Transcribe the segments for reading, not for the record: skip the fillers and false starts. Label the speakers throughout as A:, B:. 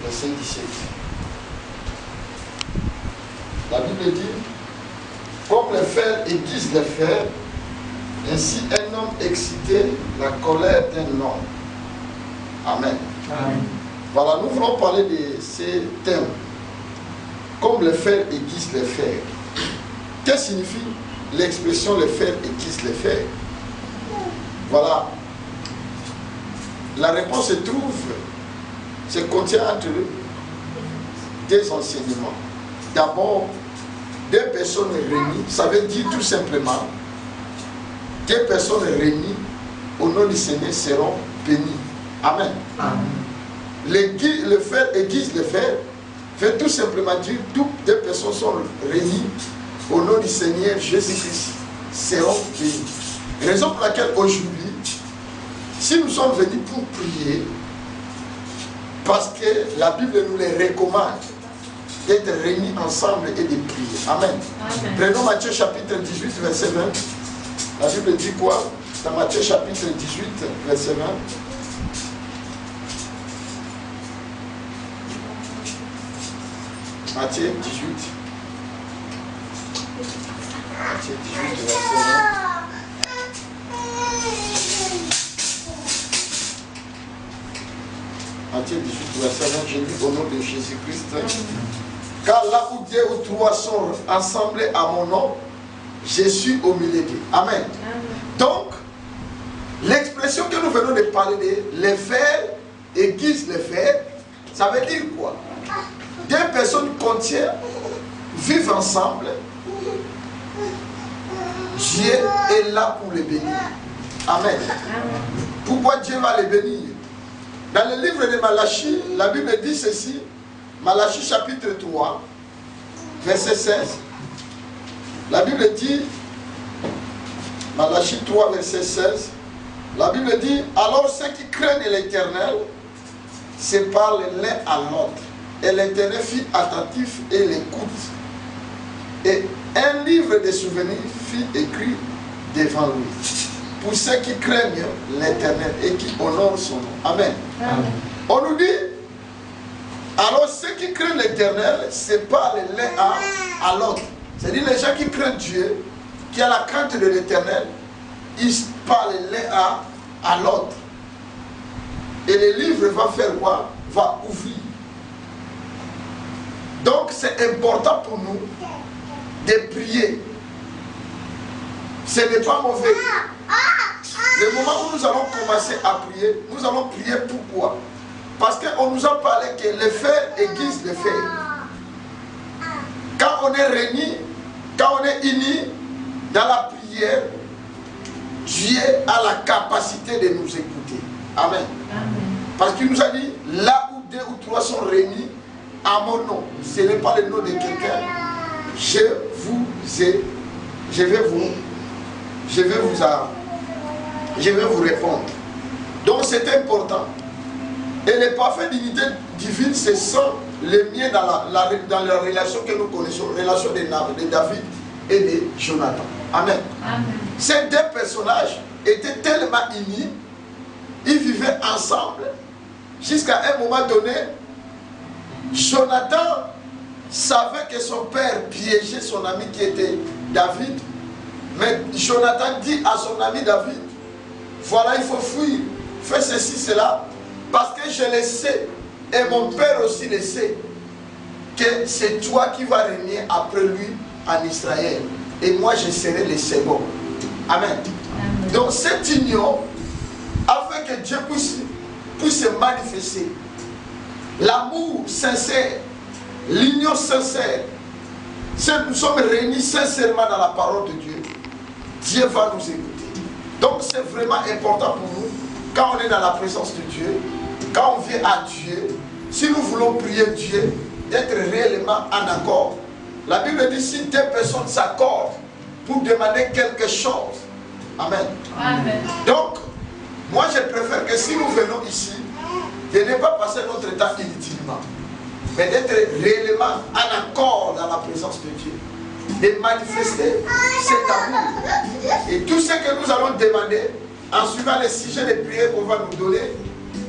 A: verset 17. La Bible dit, comme le fer aiguise le fer, ainsi un homme excité la colère d'un homme. Amen.
B: Amen.
A: Voilà, nous voulons parler de ces thèmes. Comme le fer aiguise le fer. Qu'est-ce que signifie l'expression le fer aiguise le fer? Voilà. La réponse se trouve, se contient entre deux enseignements. D'abord, deux personnes réunies, ça veut dire tout simplement, deux personnes réunies au nom du Seigneur seront bénies. Amen.
B: Amen.
A: Le fer aiguise le fer, fait tout simplement dire toutes deux personnes sont réunies au nom du Seigneur Jésus-Christ, seront bénies. Raison pour laquelle aujourd'hui, si nous sommes venus pour prier, parce que la Bible nous les recommande d'être réunis ensemble et de prier. Amen.
C: Amen.
A: Prenons Matthieu chapitre 18, verset 20. La Bible dit quoi? Dans Matthieu chapitre 18, verset 20. Matthieu 18. Matthieu 18, verset 20. Matthieu 18, verset 20, je lis au nom de Jésus-Christ. Car là où deux ou trois sont assemblés à mon nom, je suis au milieu d'eux. Amen. Donc, l'expression que nous venons de parler de les fer aiguise les fer, ça veut dire quoi? Deux personnes contiennent, vivent ensemble. Dieu est là pour les bénir. Amen. Pourquoi Dieu va les bénir? Dans le livre de Malachie, la Bible dit ceci. Malachie chapitre 3, verset 16. La Bible dit, Malachie 3, verset 16, la Bible dit, alors ceux qui craignent l'Éternel se parlent l'un à l'autre. Et l'Éternel fut attentif et l'écoute. Et un livre de souvenirs fut écrit devant lui. Pour ceux qui craignent l'Éternel et qui honorent son nom. Amen.
C: Amen.
A: On nous dit, alors ceux qui craignent l'Éternel se parlent l'un à l'autre. C'est-à-dire les gens qui craignent Dieu, qui ont la crainte de l'Éternel, ils se parlent l'un à l'autre. Et le livre va faire quoi? Va ouvrir. Donc c'est important pour nous de prier. Ce n'est pas mauvais. Le moment où nous allons commencer à prier, nous allons prier pourquoi? Parce qu'on nous a parlé que le fer aiguise le fer. Quand on est réunis, quand on est unis dans la prière, Dieu a la capacité de nous écouter. Amen.
C: Amen.
A: Parce qu'il nous a dit, là où deux ou trois sont réunis à mon nom, ce n'est pas le nom de quelqu'un, je vais vous répondre. Donc c'est important. Et les parfaits d'unité divine, ce sont les miens dans la relation que nous connaissons, la relation de David et de Jonathan. Amen.
C: Amen.
A: Ces deux personnages étaient tellement unis, ils vivaient ensemble, jusqu'à un moment donné, Jonathan savait que son père piégeait son ami qui était David. Mais Jonathan dit à son ami David, voilà, il faut fuir, fais ceci, cela, parce que je le sais, et mon père aussi le sait, que c'est toi qui vas régner après lui en Israël. Et moi, je serai le second. Amen.
C: Amen.
A: Donc cette union a fait que Dieu puisse se manifester. L'amour sincère, l'union sincère. Si nous sommes réunis sincèrement dans la parole de Dieu, Dieu va nous écouter. Donc c'est vraiment important pour nous, quand on est dans la présence de Dieu, quand on vient à Dieu, si nous voulons prier Dieu, d'être réellement en accord. La Bible dit, si deux personnes s'accordent pour demander quelque chose, amen.
C: Amen.
A: Donc, moi je préfère que si nous venons ici, de ne pas passer notre temps inutilement, mais d'être réellement en accord dans la présence de Dieu, de manifester cet amour. Et tout ce que nous allons demander, en suivant les sujets de prière qu'on va nous donner,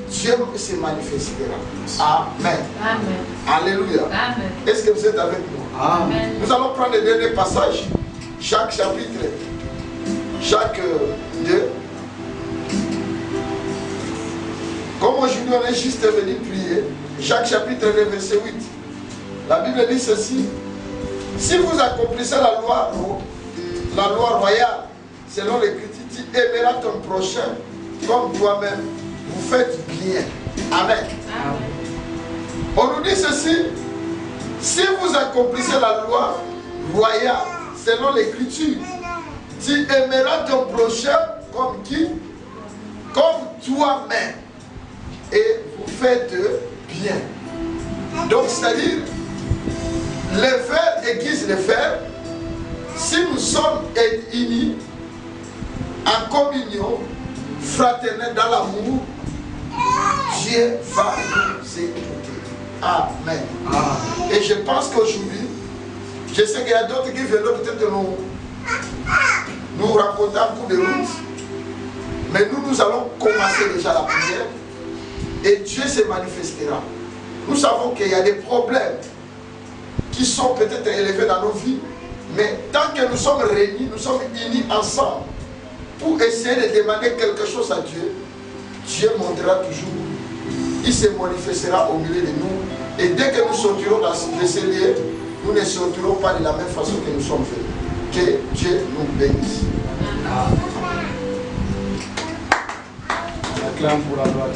A: Dieu se manifestera. Amen.
B: Amen.
A: Alléluia.
B: Amen.
A: Est-ce que vous êtes avec nous?
B: Amen.
A: Nous allons prendre le dernier passage. Jacques chapitre. Jacques 2. Comme aujourd'hui on est juste venu prier. Jacques chapitre 2 verset 8. La Bible dit ceci. Si vous accomplissez la loi royale, selon l'Écriture, tu aimeras ton prochain comme toi-même. Vous faites bien. Amen.
B: Amen.
A: On nous dit ceci. Si vous accomplissez la loi royale, selon l'Écriture, tu aimeras ton prochain comme qui? Comme toi-même. Et vous faites bien. Donc, c'est-à-dire, les frères aiguisent les frères. Si nous sommes unis en communion fraternelle dans l'amour, Dieu va nous écouter. Amen. Et je pense qu'aujourd'hui, je sais qu'il y a d'autres qui viendront peut-être nous raconter un coup de route. Mais nous allons commencer déjà la prière. Et Dieu se manifestera. Nous savons qu'il y a des problèmes qui sont peut-être élevés dans nos vies. Mais tant que nous sommes réunis, nous sommes unis ensemble pour essayer de demander quelque chose à Dieu, Dieu montrera toujours. Il se manifestera au milieu de nous. Et dès que nous sortirons de ces lieux, nous ne sortirons pas de la même façon que nous sommes venus. Que Dieu nous bénisse.
C: Acclame pour la gloire.